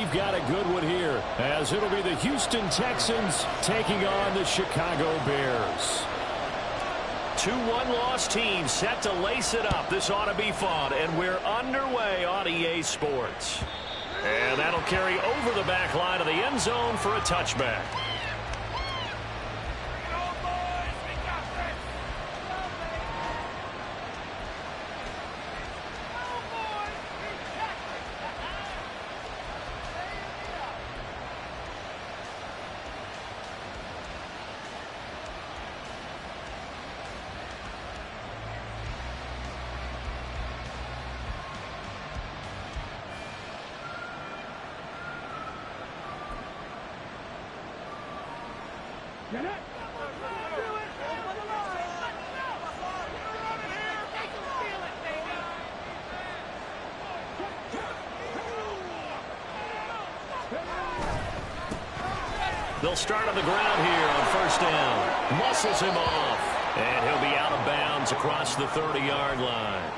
we've got a good one here, as it'll be the Houston Texans taking on the Chicago Bears. 2-1 loss teams set to lace it up. This ought to be fun, and we're underway on EA Sports. And that'll carry over the back line of the end zone for a touchback. They'll start on the ground here on first down. Muscles him off. And he'll be out of bounds across the 30-yard line.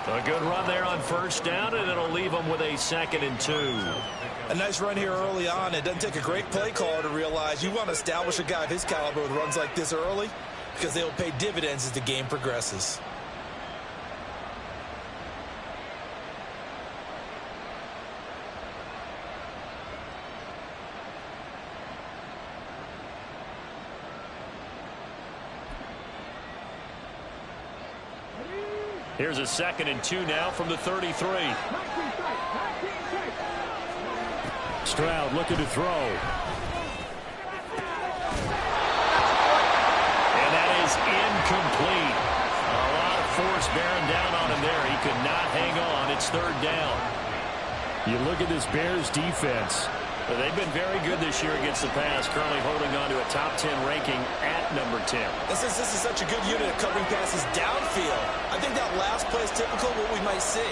A good run there on first down, and it'll leave them with a 2nd and 2. A nice run here early on. It doesn't take a great play caller to realize you want to establish a guy of his caliber with runs like this early, because they'll pay dividends as the game progresses. Here's a 2nd and 2 now from the 33. Stroud looking to throw. And that is incomplete. A lot of force bearing down on him there. He could not hang on. It's 3rd down. You look at this Bears defense. They've been very good this year against the pass, currently holding on to a top 10 ranking at number 10. This is such a good unit of covering passes downfield. I think that last play is typical of what we might see.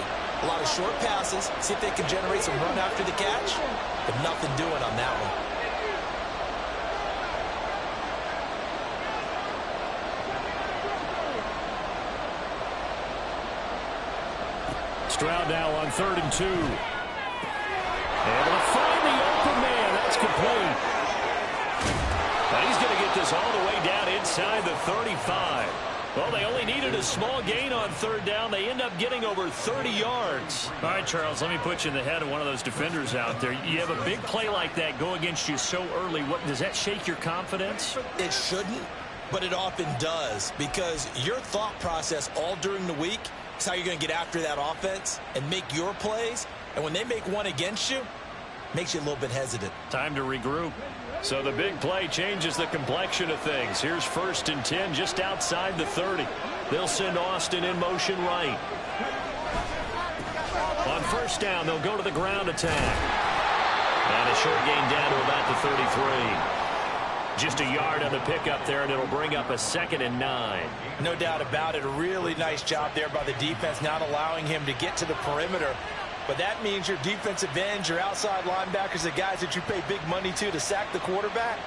A lot of short passes, see if they can generate some run after the catch, but nothing doing on that one. Stroud now on 3rd and 2. Able to find the open man. That's complete. Now he's going to get this all the way down inside the 35. Well, they only needed a small gain on 3rd down. They end up getting over 30 yards. All right, Charles, let me put you in the head of one of those defenders out there. You have a big play like that go against you so early. What does that shake your confidence? It shouldn't, but it often does, because your thought process all during the week is how you're going to get after that offense and make your plays. And when they make one against you, makes you a little bit hesitant. Time to regroup. So the big play changes the complexion of things. Here's 1st and 10 just outside the 30. They'll send Austin in motion right. On first down, they'll go to the ground attack. And a short gain down to about the 33. Just a yard on the pickup there, and it'll bring up a 2nd and 9. No doubt about it. A really nice job there by the defense, not allowing him to get to the perimeter. But that means your defensive ends, your outside linebackers, the guys that you pay big money to sack the quarterback,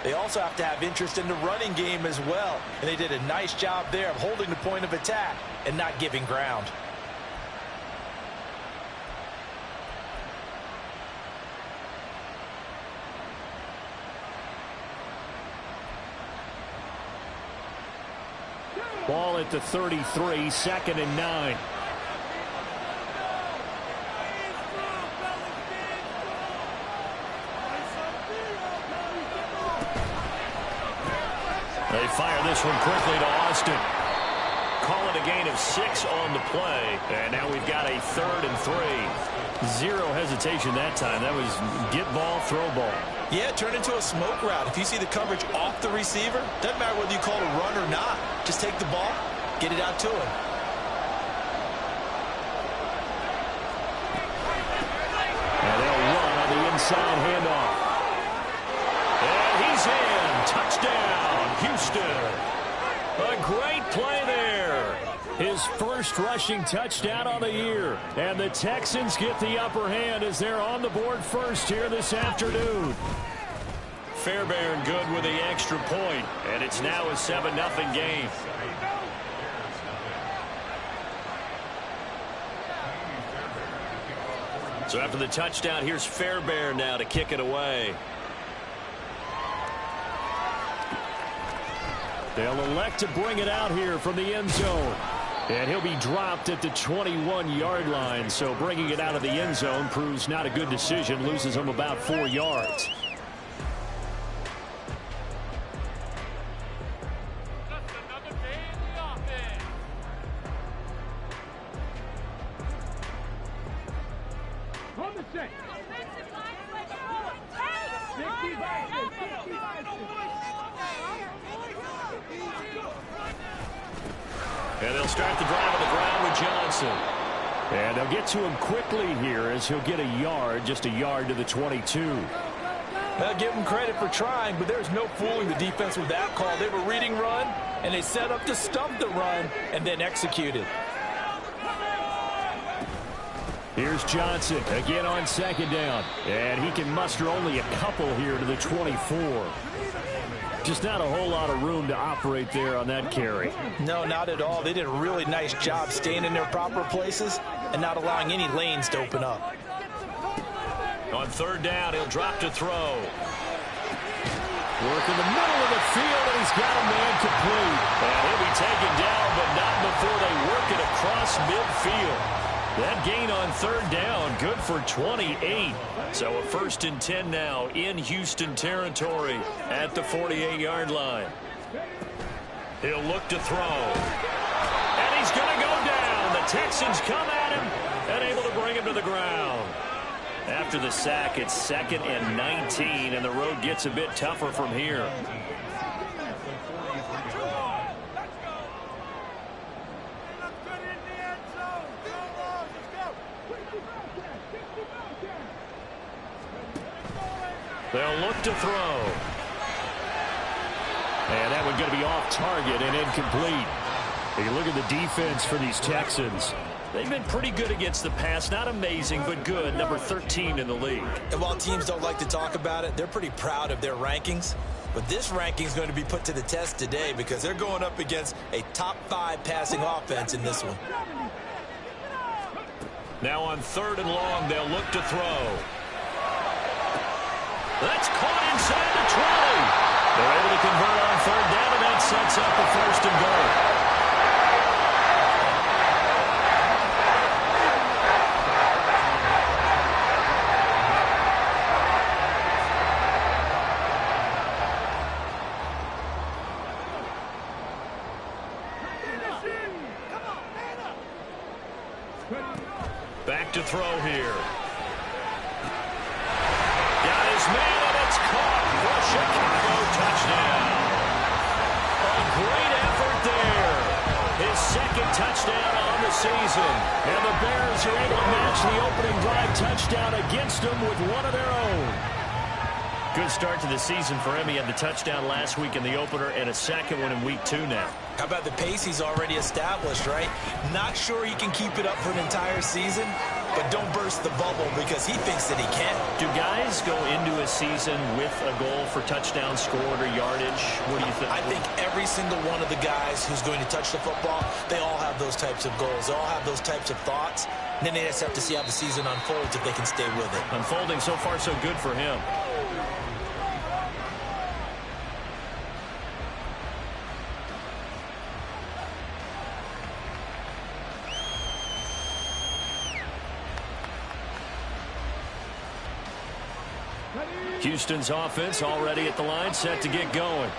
they also have to have interest in the running game as well. And they did a nice job there of holding the point of attack and not giving ground. Ball at the 33, 2nd and 9. They fire this one quickly to Austin. Call it a gain of 6 on the play. And now we've got a 3rd and 3. Zero hesitation that time. That was get ball, throw ball. Yeah, turn into a smoke route. If you see the coverage off the receiver, doesn't matter whether you call it a run or not. Just take the ball, get it out to him. And they'll run on the inside handoff. And he's in. Touchdown, Houston. A great play there. His first rushing touchdown on the year. And the Texans get the upper hand as they're on the board first here this afternoon. Fairbairn good with the extra point, and it's now a 7-0 game. So after the touchdown, here's Fairbairn now to kick it away. They'll elect to bring it out here from the end zone. And he'll be dropped at the 21-yard line. So bringing it out of the end zone proves not a good decision. Loses him about 4 yards. And they'll start the drive on the ground with Johnson. And they'll get to him quickly here as he'll get a yard, just a yard to the 22. I'll give him credit for trying, but there's no fooling the defense with that call. They were reading run, and they set up to stump the run and then executed. Here's Johnson again on second down. And he can muster only a couple here to the 24. Just not a whole lot of room to operate there on that carry. No, not at all. They did a really nice job staying in their proper places and not allowing any lanes to open up. On third down, he'll drop to throw. Work in the middle of the field, and he's got a man complete. And he'll be taken down, but not before they work it across midfield. That gain on third down, good for 28. So a 1st and 10 now in Houston territory at the 48-yard line. He'll look to throw. And he's going to go down. The Texans come at him and able to bring him to the ground. After the sack, it's 2nd and 19, and the road gets a bit tougher from here. They'll look to throw. And that one going to be off target and incomplete. You look at the defense for these Texans. They've been pretty good against the pass. Not amazing, but good. Number 13 in the league. And while teams don't like to talk about it, they're pretty proud of their rankings. But this ranking is going to be put to the test today because they're going up against a top 5 passing offense in this one. Now on 3rd and long, they'll look to throw. That's caught inside the 20. They're able to convert on 3rd down, and that sets up the 1st and goal. Back to throw here. Got his man, and it's caught for a Chicago touchdown. A great effort there. His 2nd touchdown on the season. And the Bears are able to match the opening drive touchdown against them with one of their own. Good start to the season for him. He had the touchdown last week in the opener and a 2nd one in week 2 now. How about the pace he's already established, right? Not sure he can keep it up for an entire season, but don't burst the bubble because he thinks that he can. Do guys go into a season with a goal for touchdown scored or yardage? What do you think? I think every single one of the guys who's going to touch the football, they all have those types of goals. They all have those types of thoughts. And then they just have to see how the season unfolds if they can stay with it. Unfolding so far so good for him. Houston's offense already at the line, set to get going.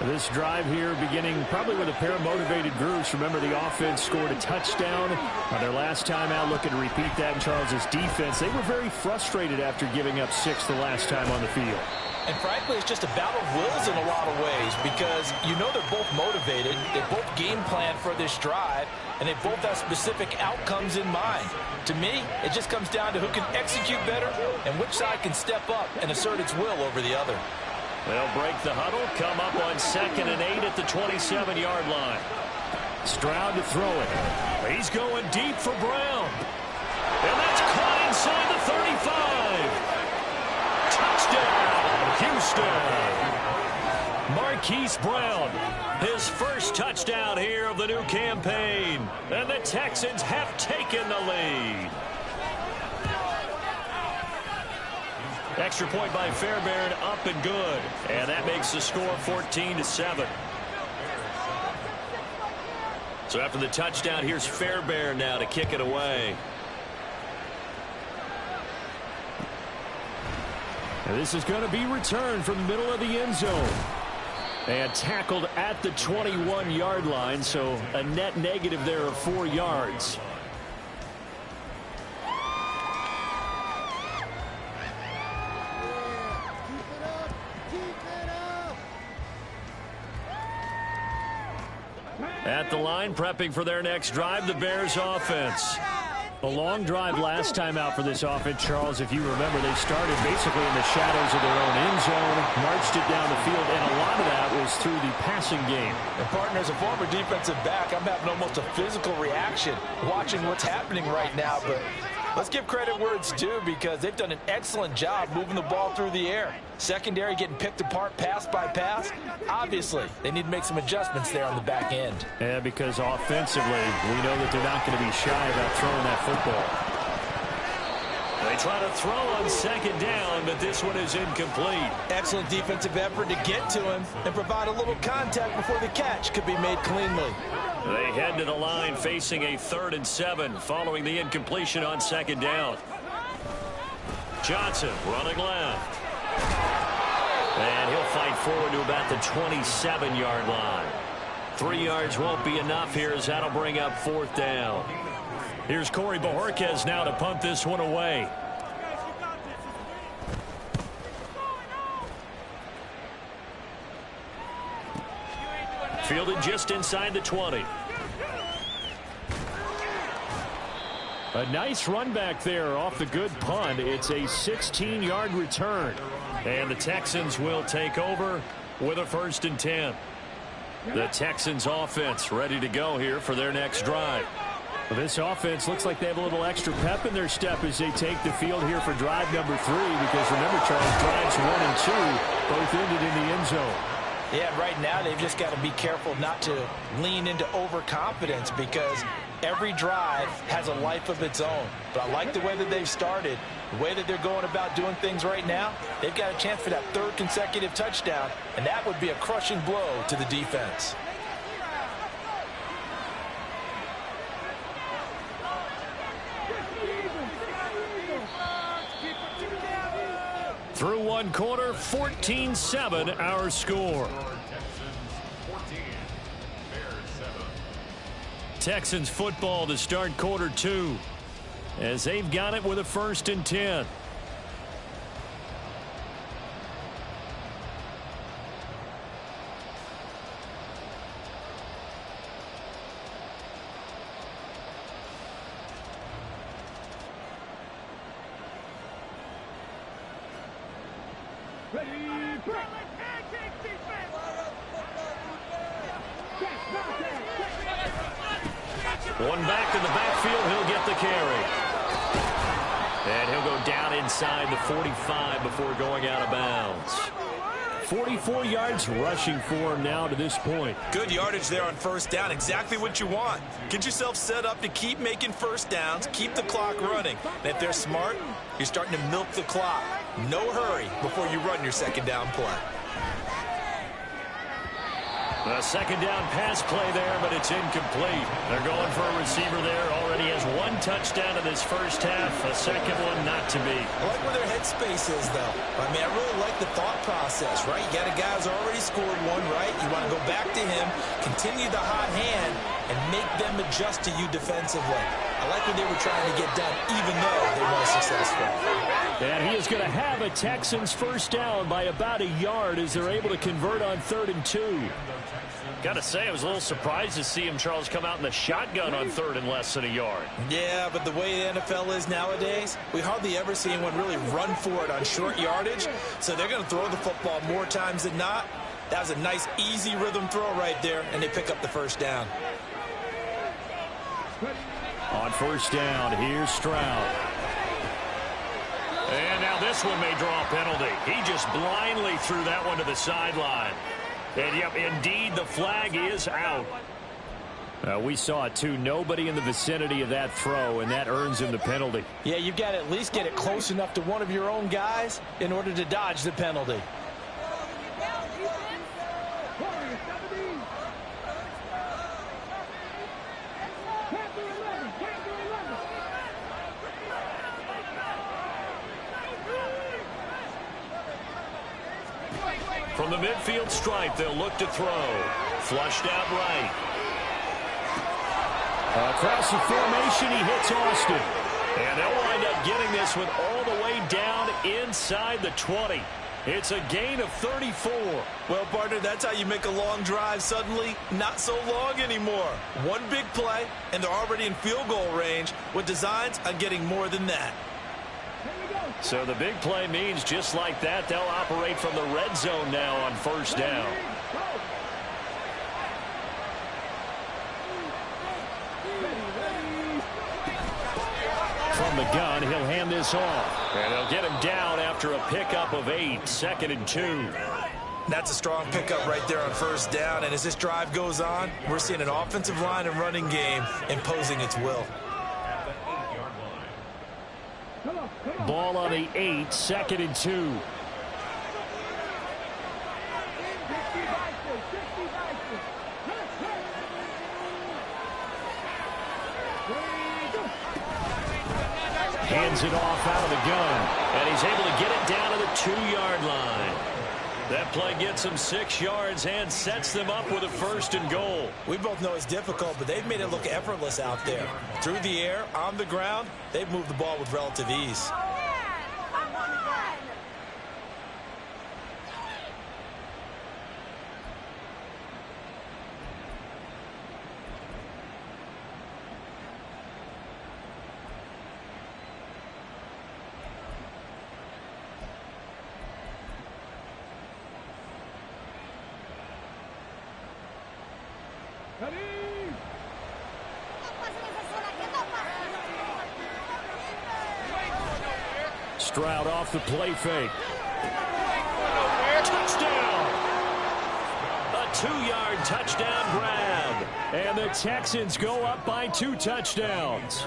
This drive here beginning probably with a pair of motivated groups. Remember, the offense scored a touchdown on their last time out, looking to repeat that in Charles's defense. They were very frustrated after giving up 6 the last time on the field. And frankly, it's just a battle of wills in a lot of ways because you know they're both motivated. They both game plan for this drive, and they both have specific outcomes in mind. To me, it just comes down to who can execute better and which side can step up and assert its will over the other. They'll break the huddle, come up on 2nd and 8 at the 27-yard line. Stroud to throw it. He's going deep for Brown. And that's caught inside the 35. Touchdown, Houston. Marquise Brown, his first touchdown here of the new campaign. And the Texans have taken the lead. Extra point by Fairbairn, up and good. And that makes the score 14-7. So after the touchdown, here's Fairbairn now to kick it away. And this is going to be returned from the middle of the end zone. And tackled at the 21-yard line, so a net negative there of 4 yards. At the line, prepping for their next drive, the Bears offense. A long drive last time out for this offense, Charles. If you remember, they started basically in the shadows of their own end zone, marched it down the field, and a lot of that was through the passing game. And partner, as a former defensive back, I'm having almost a physical reaction watching what's happening right now. But let's give credit where it's due, because they've done an excellent job moving the ball through the air. Secondary getting picked apart pass by pass. Obviously, they need to make some adjustments there on the back end. Yeah, because offensively, we know that they're not going to be shy about throwing that football. They try to throw on second down, but this one is incomplete. Excellent defensive effort to get to him and provide a little contact before the catch could be made cleanly. They head to the line facing a 3rd and 7 following the incompletion on second down. Johnson running left. And he'll fight forward to about the 27-yard line. 3 yards won't be enough here, as that'll bring up 4th down. Here's Corey Bojorquez now to punt this one away. Fielded just inside the 20. A nice run back there off the good punt. It's a 16-yard return. And the Texans will take over with a 1st and 10. The Texans offense ready to go here for their next drive. Well, this offense looks like they have a little extra pep in their step as they take the field here for drive number 3, because remember, Charles, drives 1 and 2 both ended in the end zone. Yeah, right now they've just got to be careful not to lean into overconfidence, because every drive has a life of its own. But I like the way that they've started, the way that they're going about doing things right now. They've got a chance for that 3rd consecutive touchdown, and that would be a crushing blow to the defense. Through 1 quarter, 14-7 our score. Texans football to start quarter 2, as they've got it with a 1st and 10. One back in the backfield, he'll get the carry. And he'll go down inside the 45 before going out of bounds. 44 yards rushing for him now to this point. Good yardage there on 1st down. Exactly what you want. Get yourself set up to keep making 1st downs, keep the clock running. And if they're smart, you're starting to milk the clock. No hurry before you run your 2nd down play. The 2nd down pass play there, but it's incomplete. They're going for a receiver there. Already has 1 touchdown in this 1st half. A 2nd one not to be. I like where their headspace is, though. I mean, I really like the thought process, right? You got a guy who's already scored 1, right? You want to go back to him, continue the hot hand, and make them adjust to you defensively. I like what they were trying to get done, even though they weren't successful. And he is going to have a Texans 1st down by about a yard as they're able to convert on 3rd and 2. Got to say, I was a little surprised to see him, Charles, come out in the shotgun on 3rd and less than a yard. Yeah, but the way the NFL is nowadays, we hardly ever see anyone really run for it on short yardage. So they're going to throw the football more times than not. That was a nice, easy rhythm throw right there, and they pick up the 1st down. On 1st down, here's Stroud. And now this one may draw a penalty. He just blindly threw that one to the sideline. And, yep, indeed, the flag is out. We saw it, too. Nobody in the vicinity of that throw, and that earns him the penalty. Yeah, you've got to at least get it close enough to one of your own guys in order to dodge the penalty. From the midfield stripe, they'll look to throw. Flushed out right. Across the formation, he hits Austin. And they'll wind up getting this one all the way down inside the 20. It's a gain of 34. Well, partner, that's how you make a long drive suddenly not so long anymore. One big play, and they're already in field goal range with designs on getting more than that. So the big play means just like that, they'll operate from the red zone now on first down. From the gun, he'll hand this off. And they'll get him down after a pickup of 8, 2nd and 2. That's a strong pickup right there on first down. And as this drive goes on, we're seeing an offensive line and running game imposing its will. Ball on the 8, 2nd and 2. Hands it off out of the gun. And he's able to get it down to the 2-yard line. That play gets them 6 yards and sets them up with a 1st and goal. We both know it's difficult, but they've made it look effortless out there. Through the air, on the ground, they've moved the ball with relative ease. Stroud off the play fake. Touchdown! A 2-yard touchdown grab. And the Texans go up by 2 touchdowns.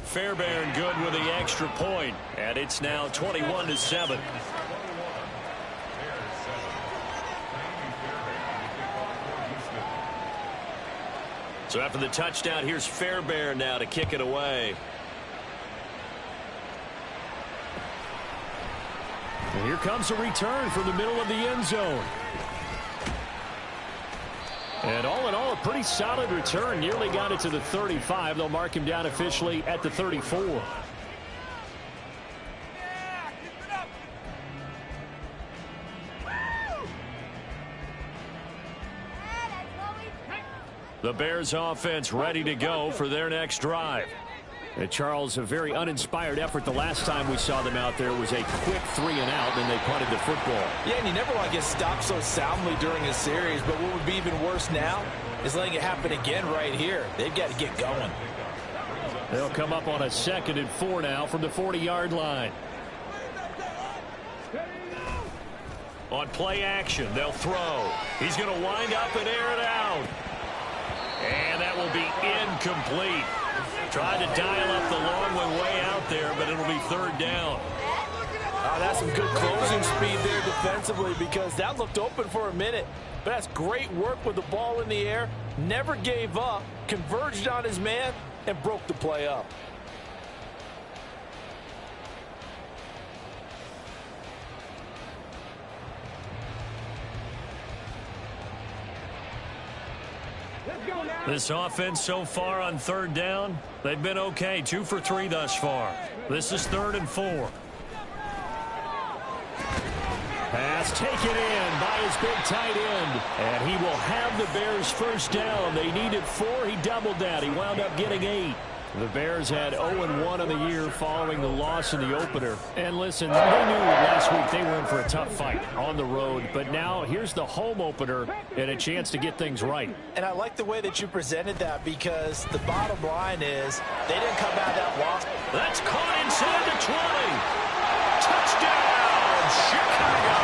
Fairbairn good with the extra point. And it's now 21-7. So after the touchdown, here's Fairbairn now to kick it away. And here comes a return from the middle of the end zone. And all in all, a pretty solid return. Nearly got it to the 35. They'll mark him down officially at the 34. The Bears offense ready to go for their next drive. And Charles, a very uninspired effort. The last time we saw them out there was a quick 3 and out, and they punted the football. Yeah, and you never want to get stopped so soundly during a series, but what would be even worse now is letting it happen again right here. They've got to get going. They'll come up on a 2nd and 4 now from the 40-yard line. On play action, they'll throw. He's going to wind up and air it out. And that will be incomplete. Tried to dial up the long way out there, but it'll be 3rd down. Oh, that's some good closing speed there defensively, because that looked open for a minute. But that's great work with the ball in the air. Never gave up, converged on his man, and broke the play up. This offense so far on 3rd down, they've been okay. 2 for 3 thus far. This is 3rd and 4. Pass taken in by his big tight end. And he will have the Bears 1st down. They needed 4. He doubled that. He wound up getting 8. The Bears had 0-1 on the year following the loss in the opener. And listen, they knew last week they were in for a tough fight on the road. But now here's the home opener and a chance to get things right. And I like the way that you presented that, because the bottom line is they didn't come out that loss. That's caught inside the 20. Touchdown, Chicago.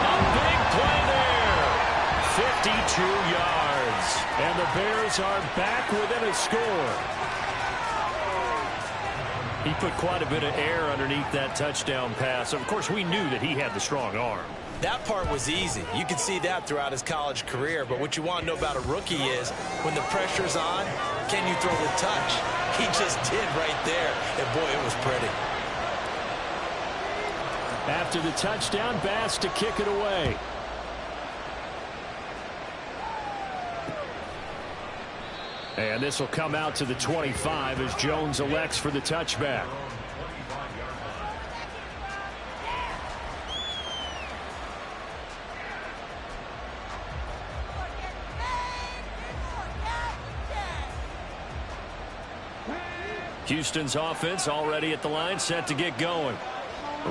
A big play there. And the Bears are back within a score. He put quite a bit of air underneath that touchdown pass. Of course, we knew that he had the strong arm. That part was easy. You can see that throughout his college career. But what you want to know about a rookie is when the pressure's on, can you throw the touch? He just did right there. And, boy, it was pretty. After the touchdown, Bass to kick it away. And this will come out to the 25 as Jones elects for the touchback. Houston's offense already at the line, set to get going.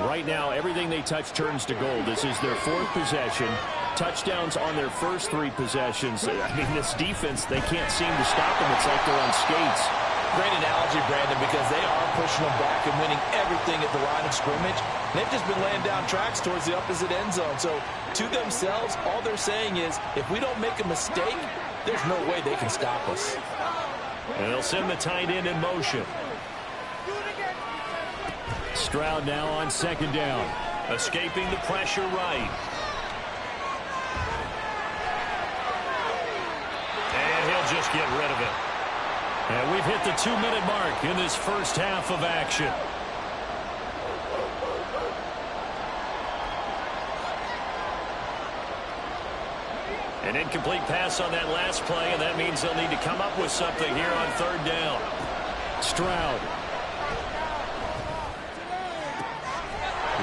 Right now, everything they touch turns to gold. This is their 4th possession. Touchdowns on their first 3 possessions. I mean, this defense, they can't seem to stop them. It's like they're on skates. Great analogy, Brandon, because they are pushing them back and winning everything at the line of scrimmage. They've just been laying down tracks towards the opposite end zone. So, to themselves, all they're saying is, if we don't make a mistake, there's no way they can stop us. And they'll send the tight end in motion. Stroud now on 2nd down. Escaping the pressure right. And he'll just get rid of it. And we've hit the 2-minute mark in this first half of action. An incomplete pass on that last play, and that means they'll need to come up with something here on 3rd down. Stroud.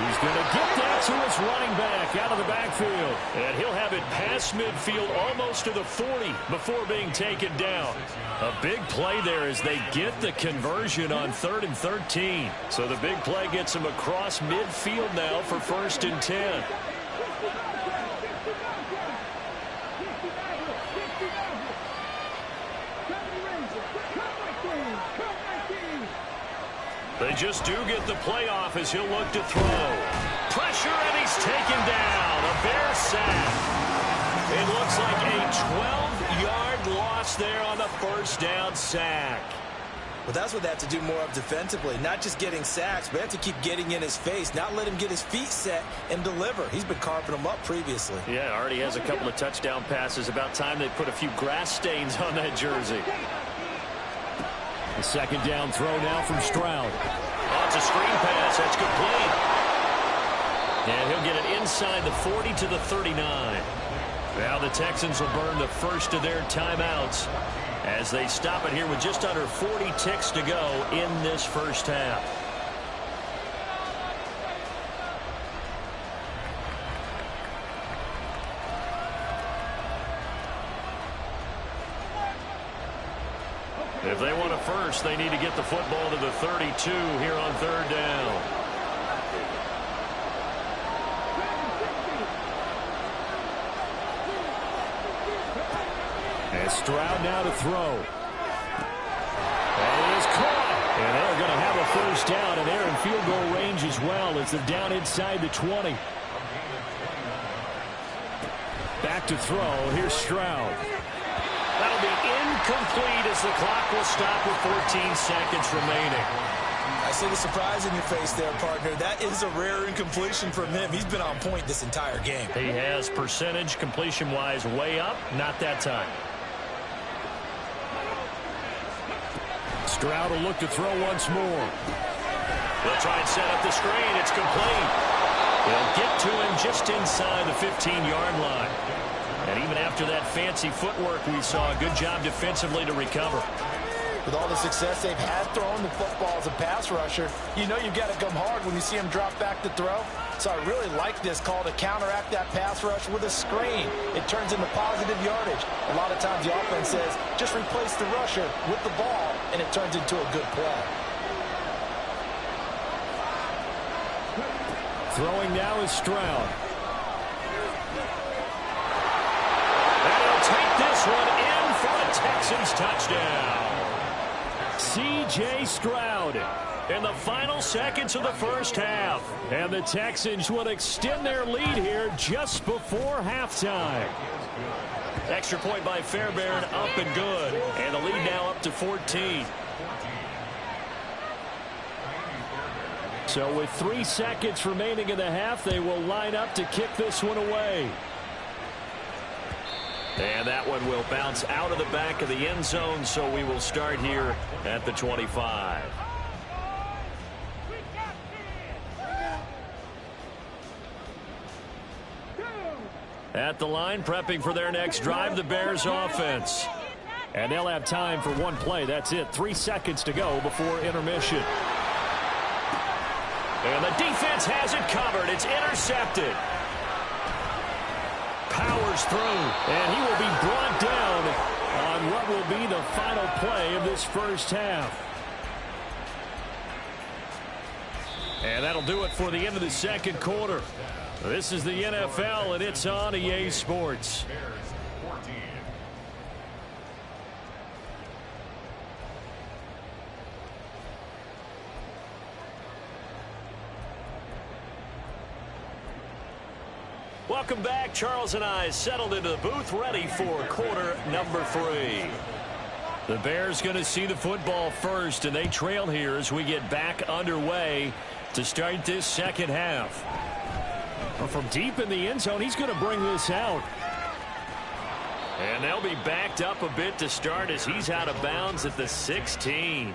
He's going to get that to his running back out of the backfield. And he'll have it past midfield almost to the 40 before being taken down. A big play there as they get the conversion on 3rd and 13. So the big play gets him across midfield now for 1st and 10. They just do get the playoff as he'll look to throw. Pressure, and he's taken down. A Bear sack. It looks like a 12-yard loss there on the 1st down sack. Well, that's what they have to do more of defensively. Not just getting sacks, but they have to keep getting in his face. Not let him get his feet set and deliver. He's been carving them up previously. Yeah, already has a couple of touchdown passes. About time they put a few grass stains on that jersey. The 2nd down throw now from Stroud. Oh, it's a screen pass. That's complete. And he'll get it inside the 40 to the 39. Now the Texans will burn the first of their timeouts as they stop it here with just under 40 ticks to go in this first half. If they want a first, they need to get the football to the 32 here on 3rd down. And Stroud now to throw. And it is caught. And they're going to have a 1st down, and they're in field goal range as well as they're down inside the 20. Back to throw. Here's Stroud. That'll be incomplete as the clock will stop with 14 seconds remaining. I see the surprise in your face there, partner. That is a rare incompletion from him. He's been on point this entire game. He has percentage completion-wise way up. Not that time. Stroud will look to throw once more. They'll try and set up the screen. It's complete. They'll get to him just inside the 15-yard line. And even after that fancy footwork we saw, a good job defensively to recover. With all the success they've had throwing the football as a pass rusher, you know you've got to come hard when you see him drop back to throw. So I really like this call to counteract that pass rush with a screen. It turns into positive yardage. A lot of times the offense says, just replace the rusher with the ball, and it turns into a good play. Throwing now is Stroud. And he'll take this one in for a Texans touchdown. C.J. Stroud in the final seconds of the first half. And the Texans will extend their lead here just before halftime. Extra point by Fairbairn, up and good. And the lead now up to 14. So with 3 seconds remaining in the half, they will line up to kick this one away. And that one will bounce out of the back of the end zone, so we will start here at the 25. At the line, prepping for their next drive, the Bears offense. And they'll have time for one play. That's it. 3 seconds to go before intermission. And the defense has it covered. It's intercepted. Powers through. And he will be brought down on what will be the final play of this first half. And that'll do it for the end of the second quarter. This is the NFL, and it's on EA Sports. Welcome back. Charles and I settled into the booth, ready for quarter number 3. The Bears going to see the football first, and they trail here as we get back underway to start this second half. Well, from deep in the end zone, he's going to bring this out. And they'll be backed up a bit to start as he's out of bounds at the 16.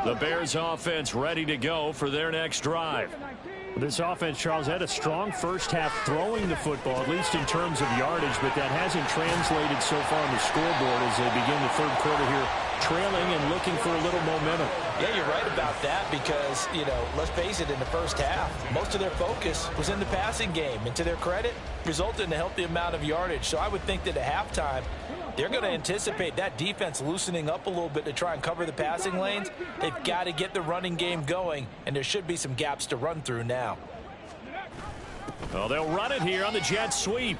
The Bears offense ready to go for their next drive. This offense, Charles, had a strong first half throwing the football, at least in terms of yardage, but that hasn't translated so far on the scoreboard as they begin the third quarter here, trailing and looking for a little momentum. Yeah, you're right about that because, let's face it, in the first half, most of their focus was in the passing game. And to their credit, resulted in a healthy amount of yardage. So I would think that at halftime, they're going to anticipate that defense loosening up a little bit to try and cover the passing lanes. They've got to get the running game going, and there should be some gaps to run through now. Well, they'll run it here on the jet sweep.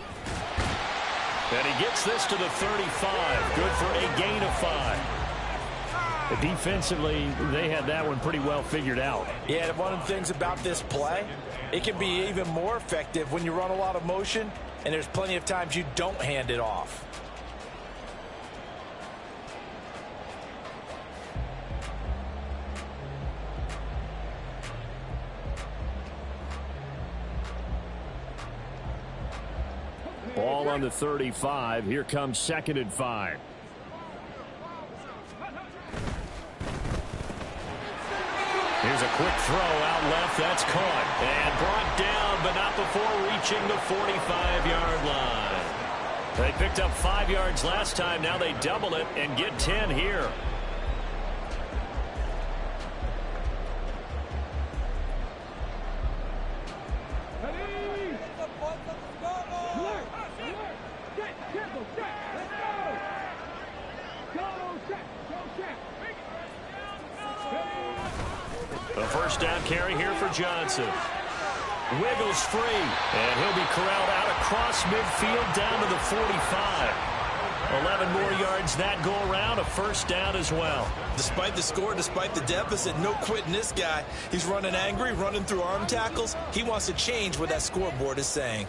And he gets this to the 35. Good for a gain of 5. Defensively, they had that one pretty well figured out. Yeah, and one of the things about this play, it can be even more effective when you run a lot of motion, and there's plenty of times you don't hand it off. Ball on the 35. Here comes 2nd and 5. Here's a quick throw out left. That's caught. And brought down, but not before reaching the 45-yard line. They picked up 5 yards last time. Now they double it and get 10 here. A first down carry here for Johnson. Wiggles free, and he'll be corralled out across midfield down to the 45. 11 more yards that go around, a first down as well. Despite the score, despite the deficit, no quitting this guy. He's running angry, running through arm tackles. He wants to change what that scoreboard is saying.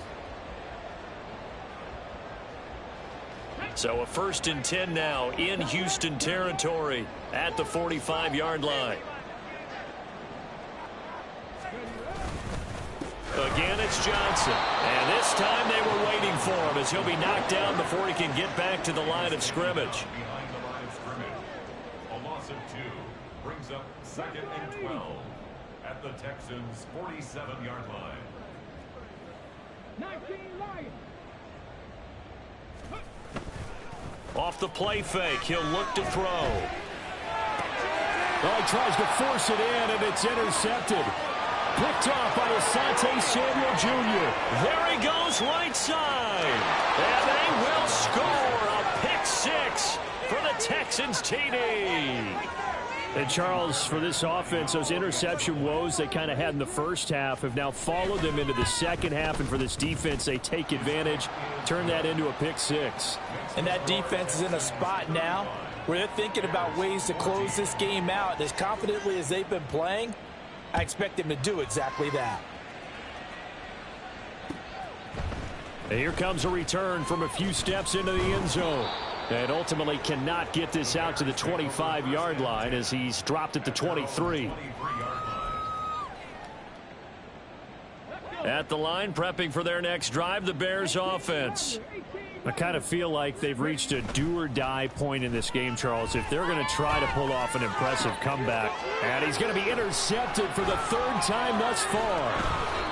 So a 1st and 10 now in Houston territory at the 45-yard line. Again, it's Johnson. And this time they were waiting for him as he'll be knocked down before he can get back to the line of scrimmage. Behind the line of scrimmage. A loss of 2 brings up 2nd and 12 at the Texans' 47-yard line. 19 Lions. Off the play fake, he'll look to throw. Well, he tries to force it in, and it's intercepted. Picked off by Asante Samuel Jr. There he goes, right side. And they will score a pick 6 for the Texans TD. And Charles, for this offense, those interception woes they kind of had in the first half have now followed them into the second half. And for this defense, they take advantage, turn that into a pick 6. And that defense is in a spot now where they're thinking about ways to close this game out. As confidently as they've been playing, I expect them to do exactly that. And here comes a return from a few steps into the end zone. And ultimately cannot get this out to the 25-yard line as he's dropped at the 23. At the line, prepping for their next drive, the Bears offense. I kind of feel like they've reached a do-or-die point in this game, Charles, if they're going to try to pull off an impressive comeback. And he's going to be intercepted for the third time thus far.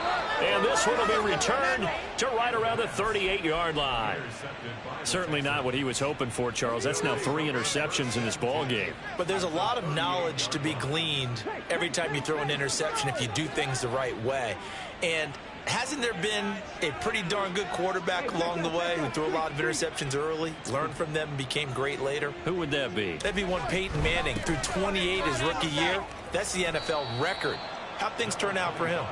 And this one will be returned to right around the 38-yard line. Certainly not what he was hoping for, Charles. That's now 3 interceptions in this ball game. But there's a lot of knowledge to be gleaned every time you throw an interception if you do things the right way. And hasn't there been a pretty darn good quarterback along the way who threw a lot of interceptions early, learned from them, and became great later? Who would that be? That'd be one Peyton Manning. Threw 28 his rookie year. That's the NFL record. How'd things turn out for him?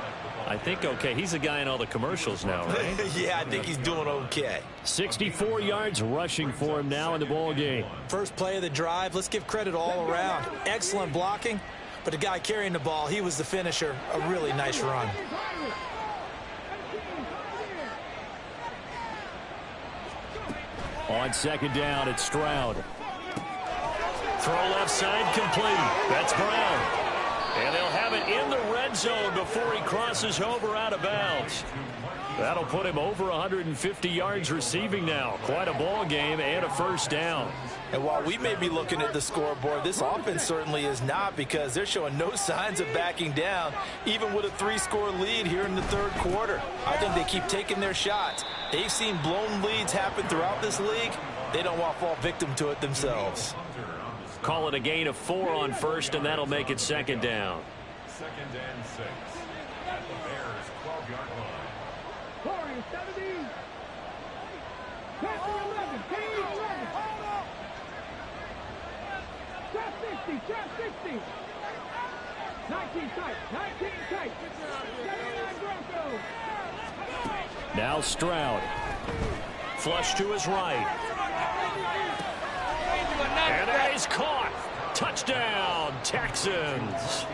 I think okay. He's the guy in all the commercials now, right? Yeah, I think he's doing okay. 64 yards rushing for him now in the ball game. First play of the drive, let's give credit all around. Excellent blocking, but the guy carrying the ball, he was the finisher. A really nice run. On second down, it's Stroud. Throw left side complete. That's Brown. And they'll have it in the red zone before he crosses over out of bounds. That'll put him over 150 yards receiving now. Quite a ball game and a first down. And while we may be looking at the scoreboard, this offense certainly is not, because they're showing no signs of backing down, even with a 3-score lead here in the third quarter. I think they keep taking their shots. They've seen blown leads happen throughout this league. They don't want to fall victim to it themselves. Call it a gain of 4 on first, and that'll make it second down. Second and 6 at the Bears' 12-yard line. Corey, 70. Passing 11. Team 11. Trap 60. Trap 60. 19 tight. 19 tight. 79 Broncos. Now Stroud. Flush to his right. And that is caught. Touchdown, Texans.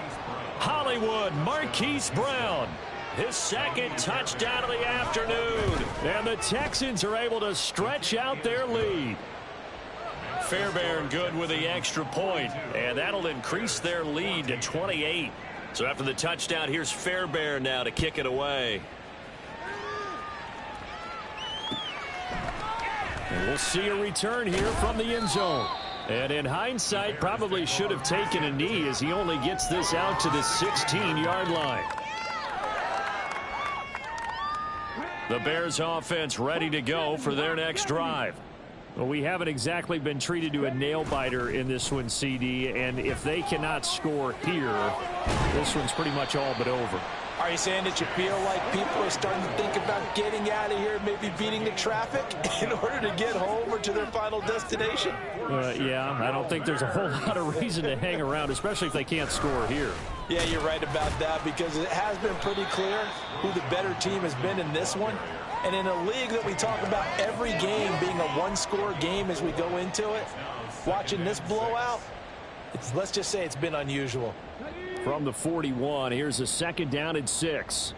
Hollywood Marquise Brown. His second touchdown of the afternoon. And the Texans are able to stretch out their lead. Fairbairn good with the extra point. And that'll increase their lead to 28. So after the touchdown, here's Fairbairn now to kick it away. And we'll see a return here from the end zone. And in hindsight, probably should have taken a knee as he only gets this out to the 16-yard line. The Bears offense ready to go for their next drive. Well, we haven't exactly been treated to a nail-biter in this one, CD, and if they cannot score here, this one's pretty much all but over. Are you saying that you feel like people are starting to think about getting out of here, maybe beating the traffic in order to get home or to their final destination? Yeah, I don't think there's a whole lot of reason to hang around, especially if they can't score here. Yeah, you're right about that, because it has been pretty clear who the better team has been in this one. And in a league that we talk about every game being a one-score game as we go into it, watching this blowout, let's just say it's been unusual. From the 41, here's a second down and 6.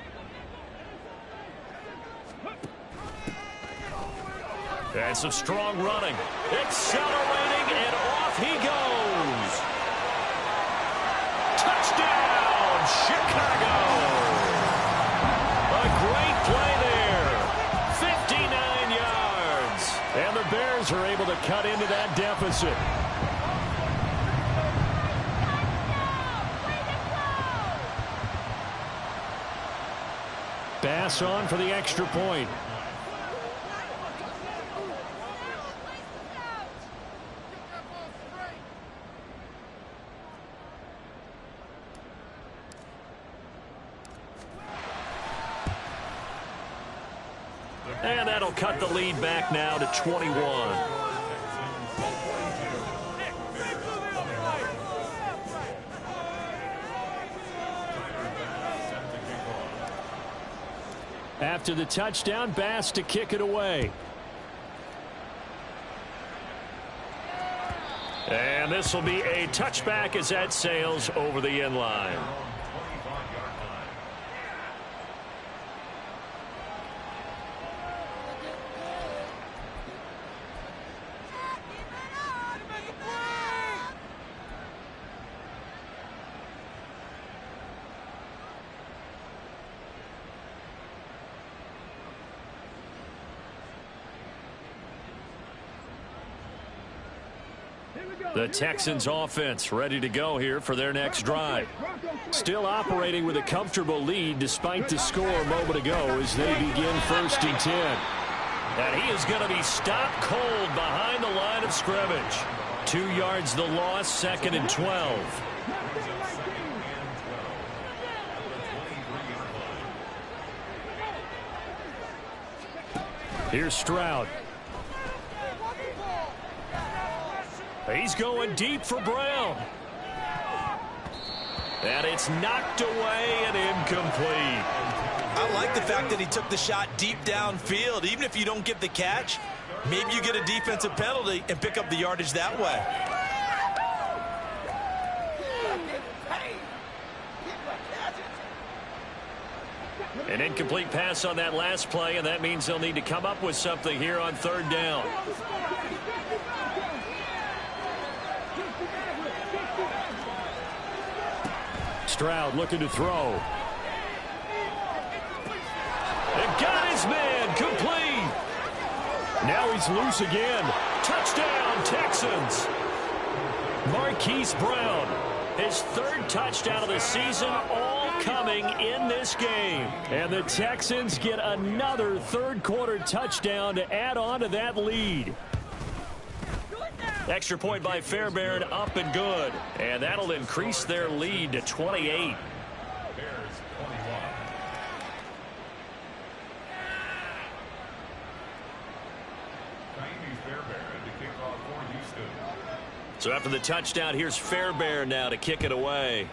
And some strong running. Accelerating, and off he goes. Touchdown, Chicago. A great play there. 59 yards. And the Bears are able to cut into that deficit. Pass on for the extra point. And that'll cut the lead back now to 21. After the touchdown, Bass to kick it away. And this will be a touchback as that sails over the end line. The Texans offense ready to go here for their next drive. Still operating with a comfortable lead despite the score a moment ago as they begin 1st and 10. And he is going to be stopped cold behind the line of scrimmage. 2 yards the loss, 2nd and 12. Here's Stroud. He's going deep for Brown. And it's knocked away and incomplete. I like the fact that he took the shot deep downfield. Even if you don't get the catch, maybe you get a defensive penalty and pick up the yardage that way. An incomplete pass on that last play, and that means they'll need to come up with something here on 3rd down. Stroud looking to throw. And got his man complete. Now he's loose again. Touchdown, Texans. Marquise Brown. His 3rd touchdown of the season, all coming in this game. And the Texans get another 3rd quarter touchdown to add on to that lead. Extra point by Fairbairn, up and good. And that'll increase their lead to 28. Bears 21. Fairbairn to kick off for Houston. So after the touchdown, here's Fairbairn now to kick it away.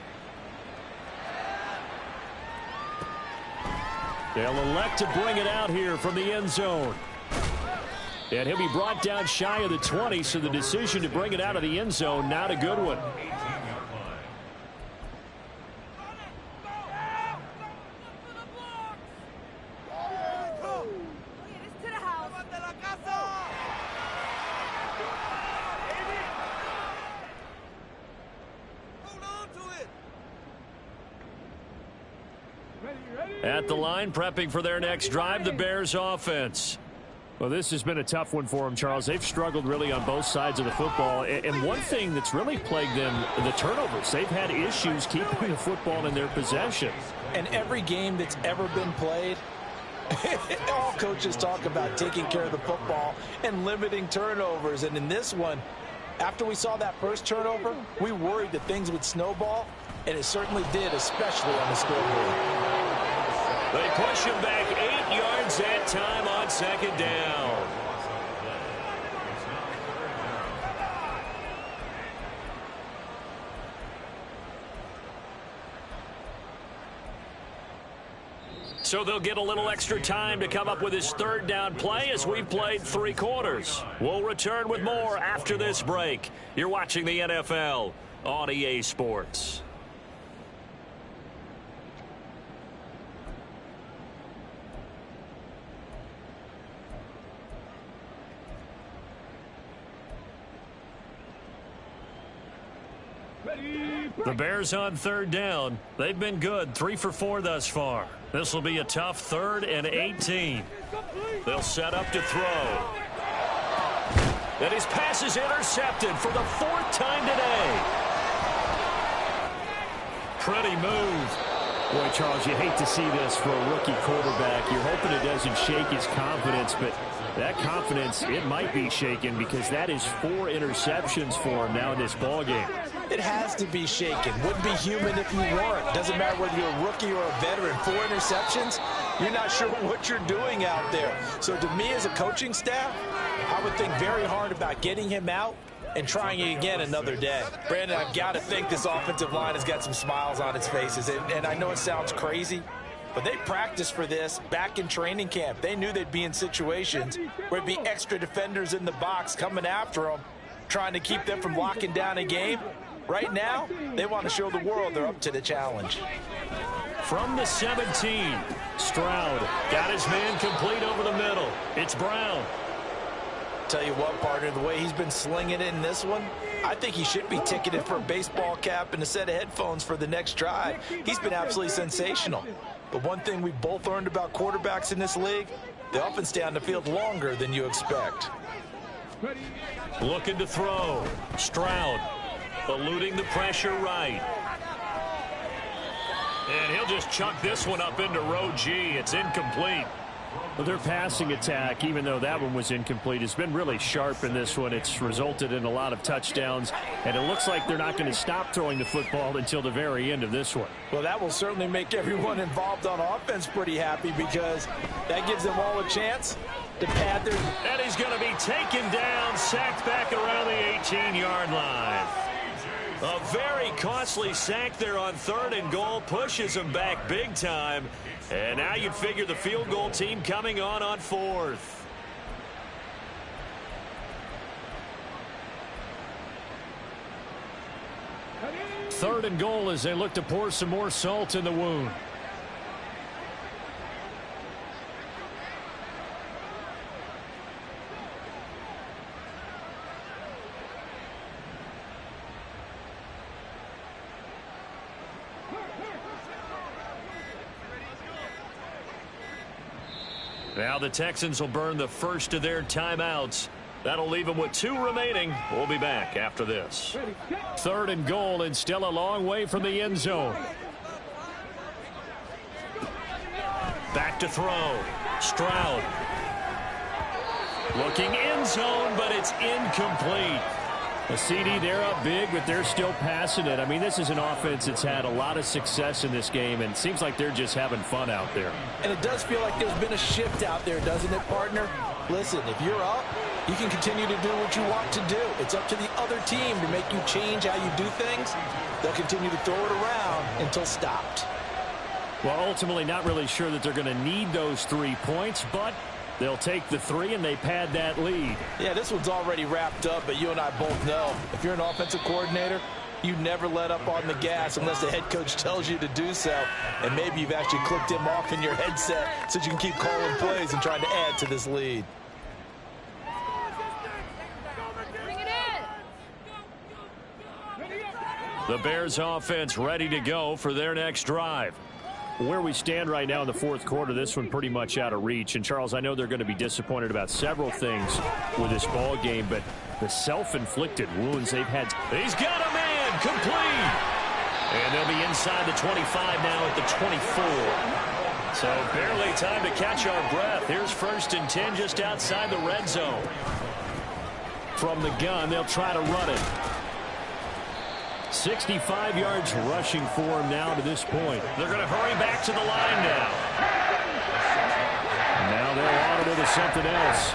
They'll elect to bring it out here from the end zone. And he'll be brought down shy of the 20, so the decision to bring it out of the end zone, not a good one. 18-yard line. At the line, prepping for their next drive, the Bears offense. Well, this has been a tough one for them, Charles. They've struggled really on both sides of the football. And one thing that's really plagued them, the turnovers. They've had issues keeping the football in their possession. And every game that's ever been played, all coaches talk about taking care of the football and limiting turnovers. And in this one, after we saw that first turnover, we worried that things would snowball, and it certainly did, especially on the scoreboard. They push him back 8 yards that time on 2nd down. So they'll get a little extra time to come up with his 3rd down play as we've played 3 quarters. We'll return with more after this break. You're watching the NFL on EA Sports. The Bears on 3rd down. They've been good, 3 for 4 thus far. This will be a tough 3rd and 18. They'll set up to throw. And his pass is intercepted for the 4th time today. Pretty move. Boy, Charles, you hate to see this for a rookie quarterback. You're hoping it doesn't shake his confidence, but that confidence, it might be shaken because that is 4 interceptions for him now in this ballgame. It has to be shaken. Wouldn't be human if you weren't. Doesn't matter whether you're a rookie or a veteran. 4 interceptions, you're not sure what you're doing out there. So to me as a coaching staff, I would think very hard about getting him out and trying it again another day. Brandon, I've got to think this offensive line has got some smiles on its faces. And I know it sounds crazy, but they practiced for this back in training camp. They knew they'd be in situations where there'd be extra defenders in the box coming after them, trying to keep them from locking down a game. Right now, they want to show the world they're up to the challenge. From the 17, Stroud got his man complete over the middle. It's Brown. Tell you what, partner, the way he's been slinging it in this one, I think he should be ticketed for a baseball cap and a set of headphones for the next drive. He's been absolutely sensational. But one thing we both learned about quarterbacks in this league, they often stay on the field longer than you expect. Ready. Looking to throw. Stroud eluding the pressure right. And he'll just chuck this one up into row G. It's incomplete. Well, their passing attack, even though that one was incomplete, has been really sharp in this one. It's resulted in a lot of touchdowns, and it looks like they're not going to stop throwing the football until the very end of this one. Well, that will certainly make everyone involved on offense pretty happy because that gives them all a chance to pad their... And he's going to be taken down, sacked back around the 18-yard line. A very costly sack there on 3rd and goal, pushes him back big time. And now you'd figure the field goal team coming on 4th. Ready. 3rd and goal as they look to pour some more salt in the wound. Now the Texans will burn the first of their timeouts. That'll leave them with 2 remaining. We'll be back after this. Ready. Set. 3rd and goal, and still a long way from the end zone. Back to throw. Stroud. Looking end zone, but it's incomplete. A CD, they're up big, but they're still passing it. I mean, this is an offense that's had a lot of success in this game, and it seems like they're just having fun out there. And it does feel like there's been a shift out there, doesn't it, partner? Listen, if you're up, you can continue to do what you want to do. It's up to the other team to make you change how you do things. They'll continue to throw it around until stopped. Well, ultimately, not really sure that they're going to need those 3 points, but they'll take the 3 and they pad that lead. Yeah, this one's already wrapped up, but you and I both know if you're an offensive coordinator, you never let up on the gas unless the head coach tells you to do so. And maybe you've actually clicked him off in your headset so you can keep calling plays and trying to add to this lead. Bring it in. The Bears offense ready to go for their next drive. Where we stand right now in the 4th quarter, this one pretty much out of reach. And, Charles, I know they're going to be disappointed about several things with this ball game, but the self-inflicted wounds they've had. He's got a man, complete. And they'll be inside the 25 now at the 24. So barely time to catch our breath. Here's 1st and 10 just outside the red zone. From the gun, they'll try to run it. 65 yards rushing for him now to this point. They're going to hurry back to the line now. Now they're audible to something else.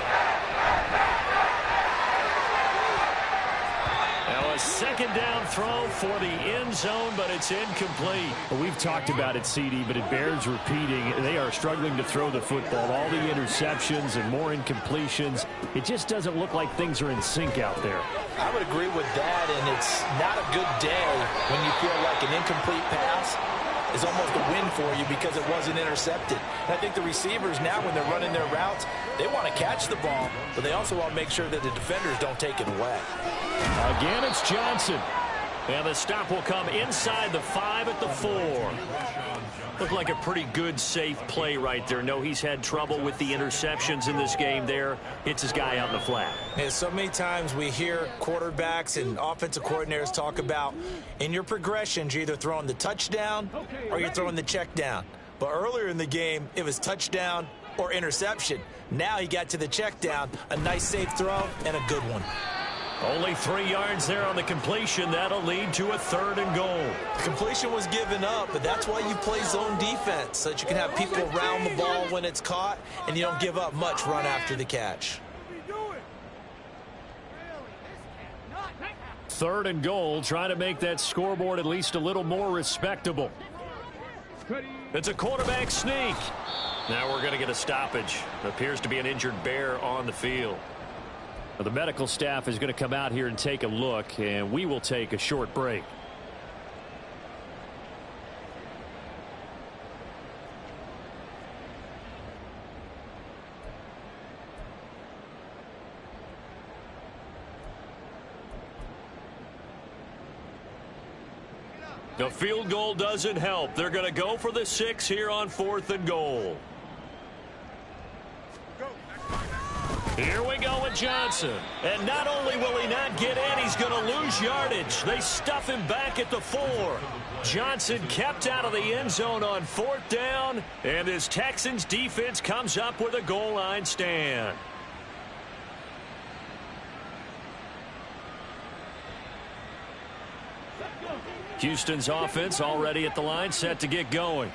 Now a 2nd down throw for the end zone, but it's incomplete. Well, we've talked about it, CD, but it bears repeating. They are struggling to throw the football. All the interceptions and more incompletions. It just doesn't look like things are in sync out there. I would agree with that, and it's not a good day when you feel like an incomplete pass is almost a win for you because it wasn't intercepted. And I think the receivers now, when they're running their routes, they want to catch the ball, but they also want to make sure that the defenders don't take it away. Again, it's Johnson. And the stop will come inside the 5 at the 4. Looked like a pretty good, safe play right there. No, he's had trouble with the interceptions in this game there. Hits his guy out in the flat. And so many times we hear quarterbacks and offensive coordinators talk about in your progressions, you're either throwing the touchdown or you're throwing the check down. But earlier in the game, it was touchdown or interception. Now he got to the check down, a nice safe throw and a good one. Only 3 yards there on the completion. That'll lead to a 3rd and goal. The completion was given up, but that's why you play zone defense, so that you can have people around the ball when it's caught, and you don't give up much run after the catch. 3rd and goal, trying to make that scoreboard at least a little more respectable. It's a quarterback sneak. Now we're going to get a stoppage. Appears to be an injured Bear on the field. The medical staff is going to come out here and take a look, and we will take a short break. The field goal doesn't help. They're going to go for the 6 here on 4th and goal. Here we go with on Johnson. And not only will he not get in, he's going to lose yardage. They stuff him back at the 4. Johnson kept out of the end zone on 4th down. And this Texans defense comes up with a goal line stand. Houston's offense already at the line, set to get going.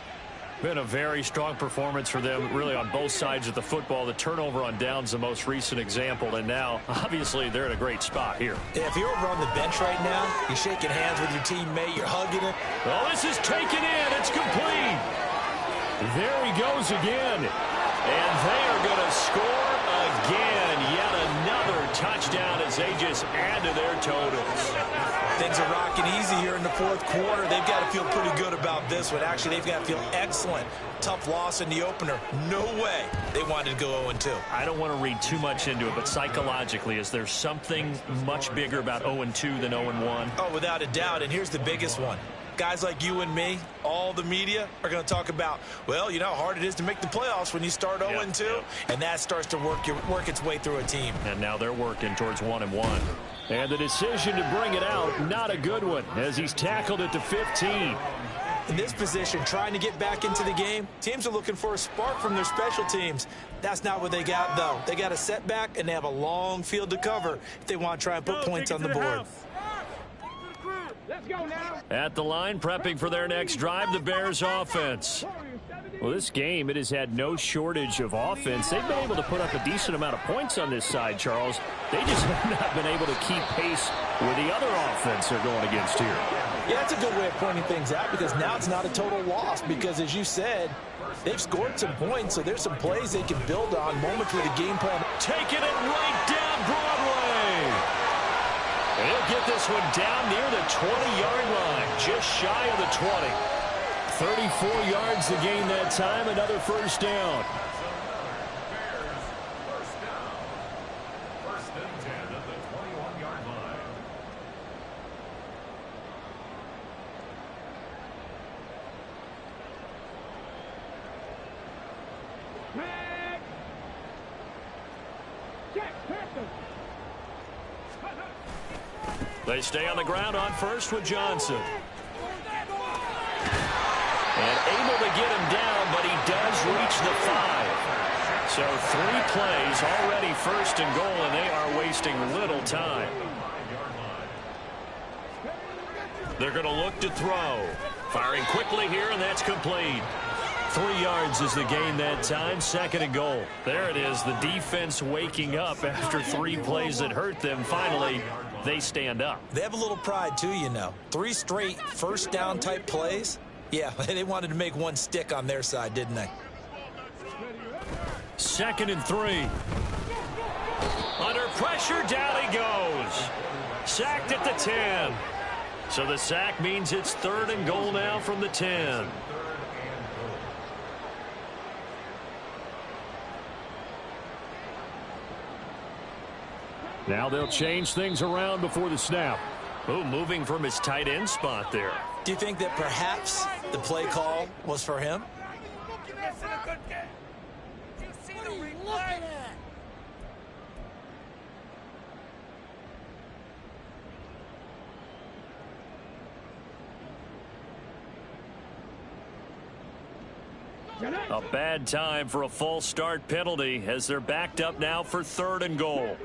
Been a very strong performance for them, really, on both sides of the football. The turnover on downs, the most recent example, and now, obviously, they're in a great spot here. Yeah, if you're over on the bench right now, you're shaking hands with your teammate, you're hugging it. Oh, this is taken in. It's complete. There he goes again. And they are going to score again. Yet another touchdown as they just add to their totals. Things are rocking easy here in the 4th quarter. They've got to feel pretty good about this one. Actually, they've got to feel excellent. Tough loss in the opener. No way they wanted to go 0-2. I don't want to read too much into it, but psychologically, is there something much bigger about 0-2 than 0-1? Oh, without a doubt. And here's the biggest one. Guys like you and me, all the media, are going to talk about, well, you know how hard it is to make the playoffs when you start 0-2, and that starts to work its way through a team. And now they're working towards 1-1. And the decision to bring it out, not a good one, as he's tackled at the 15. In this position, trying to get back into the game, teams are looking for a spark from their special teams. That's not what they got, though. They got a setback, and they have a long field to cover if they want to try and put points on the board. Let's go now. At the line, prepping for their next drive, the Bears offense. Well, this game, it has had no shortage of offense. They've been able to put up a decent amount of points on this side, Charles. They just have not been able to keep pace with the other offense they're going against here. Yeah, that's a good way of pointing things out, because now it's not a total loss, because as you said, they've scored some points, so there's some plays they can build on, moments where the game plan. Taking it right down Broadway. And he'll get this one down near the 20-yard line, just shy of the 20. 34 yards to gain that time, another first down. First and 10 at the 21-yard line. Back. Check. Perfect. They stay on the ground on first with Johnson. And able to get him down, but he does reach the 5. So 3 plays already first and goal, and they are wasting little time. They're going to look to throw. Firing quickly here, and that's complete. 3 yards is the gain that time, 2nd and goal. There it is, the defense waking up after 3 plays that hurt them. Finally, they stand up. They have a little pride, too, you know. 3 straight first down type plays. Yeah, they wanted to make one stick on their side, didn't they? 2nd and 3. Under pressure, down he goes. Sacked at the 10. So the sack means it's 3rd and goal now from the 10. Now they'll change things around before the snap. Oh, moving from his tight end spot there. Do you think that perhaps the play call was for him? A bad time for a false start penalty as they're backed up now for 3rd and goal.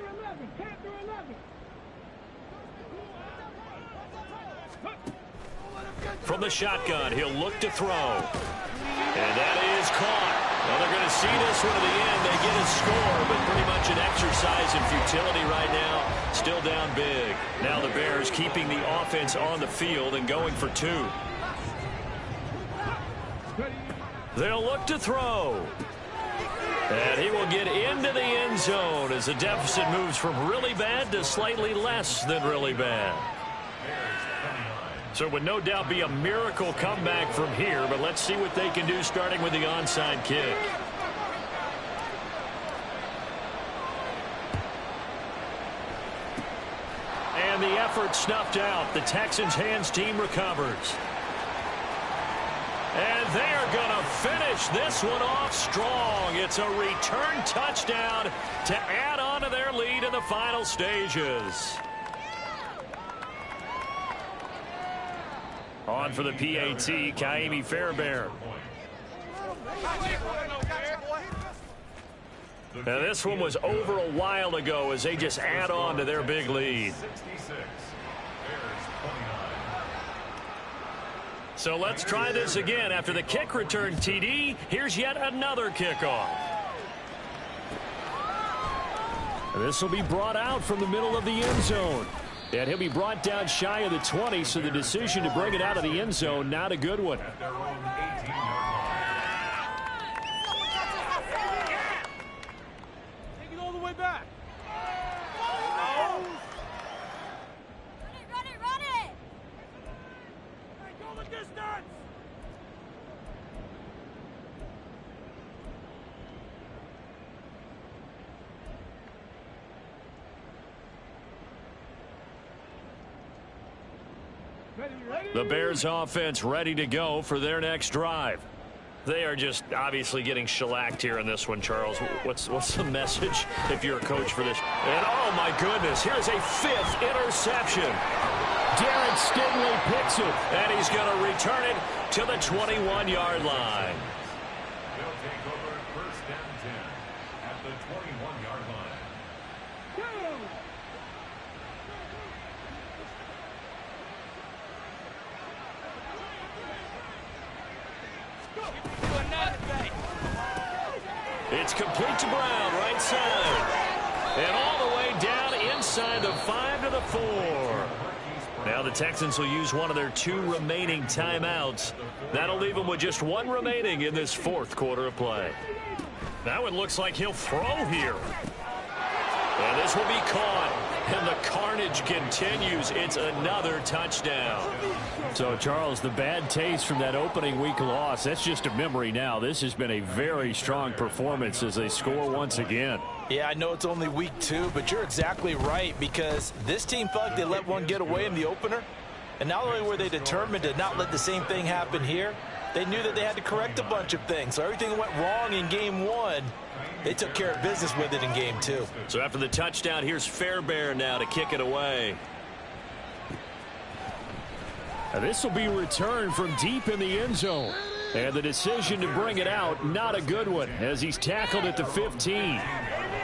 From the shotgun, he'll look to throw. And that is caught. Well, they're going to see this one to the end. They get a score, but pretty much an exercise in futility right now. Still down big. Now the Bears keeping the offense on the field and going for 2. They'll look to throw. And he will get into the end zone as the deficit moves from really bad to slightly less than really bad. So it would no doubt be a miracle comeback from here, but let's see what they can do starting with the onside kick. And the effort snuffed out. The Texans hands team recovers. And they are going to finish this one off strong. It's a return touchdown to add on to their lead in the final stages. On for the PAT, Kaimi Fairbairn. Now this one was over a while ago as they just add on to their big lead. So let's try this again. After the kick return TD, here's yet another kickoff. This will be brought out from the middle of the end zone. And he'll be brought down shy of the 20, so the decision to bring it out of the end zone, not a good one. Take it all the way back. Run it, run it! Hey, go the distance! The Bears offense ready to go for their next drive. They are just obviously getting shellacked here in this one, Charles. What's the message if you're a coach for this? And oh my goodness, here's a 5th interception. Darren Stingley picks it. And he's going to return it to the 21-yard line. They'll take over first and 10 at the 21-yard line. It's complete to Brown, right side. And all the way down inside the 5 to the 4. Now the Texans will use one of their 2 remaining timeouts. That'll leave them with just 1 remaining in this 4th quarter of play. Now it looks like he'll throw here. And this will be caught. And the carnage continues. It's another touchdown. So, Charles, the bad taste from that opening week loss, that's just a memory now. This has been a very strong performance as they score once again. Yeah, I know it's only week 2, but you're exactly right, because this team felt like they let one get away in the opener. And not only were they determined to not let the same thing happen here, they knew that they had to correct a bunch of things. So everything that went wrong in game 1, they took care of business with it in game 2. So after the touchdown, here's Fairbairn now to kick it away. And this will be returned from deep in the end zone. And the decision to bring it out, not a good one, as he's tackled at the 15.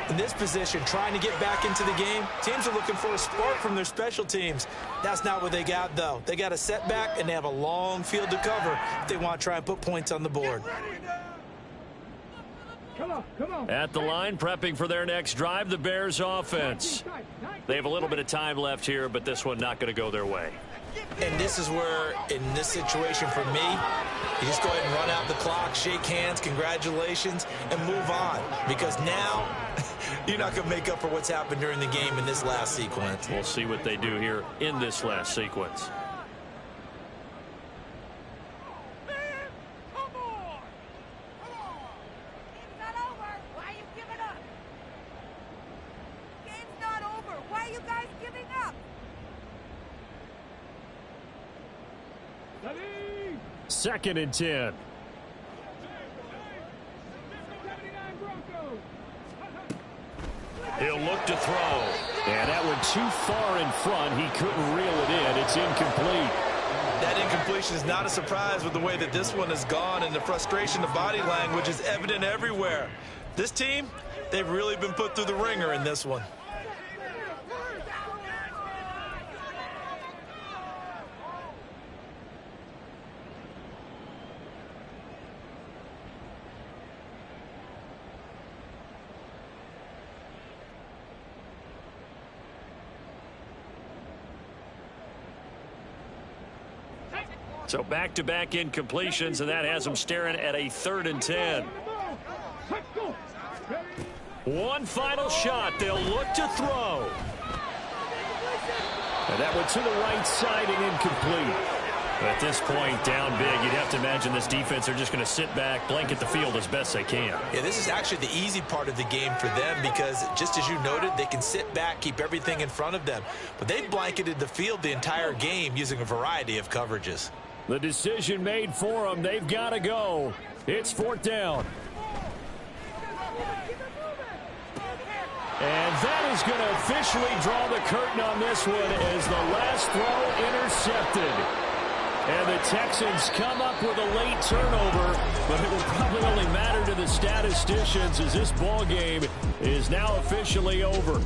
In this position, trying to get back into the game, teams are looking for a spark from their special teams. That's not what they got, though. They got a setback, and they have a long field to cover if they want to try and put points on the board. Come on, come on. At the line, prepping for their next drive, the Bears offense. They have a little bit of time left here, but this one not going to go their way. And this is where, in this situation for me, you just go ahead and run out the clock, shake hands, congratulations, and move on. Because now, you're not going to make up for what's happened during the game in this last sequence. We'll see what they do here in this last sequence. Second and 10. He'll look to throw. And that went too far in front. He couldn't reel it in. It's incomplete. That incompletion is not a surprise with the way that this one has gone, and the frustration, the body language is evident everywhere. This team, they've really been put through the ringer in this one. So back-to-back incompletions, and that has them staring at a 3rd and 10. One final shot. They'll look to throw. And that went to the right side and incomplete. At this point, down big, you'd have to imagine this defense are just going to sit back, blanket the field as best they can. Yeah, this is actually the easy part of the game for them because, just as you noted, they can sit back, keep everything in front of them. But they've blanketed the field the entire game using a variety of coverages. The decision made for them. They've got to go. It's 4th down. And that is going to officially draw the curtain on this one as the last throw intercepted. And the Texans come up with a late turnover, but it will probably only matter to the statisticians as this ball game is now officially over.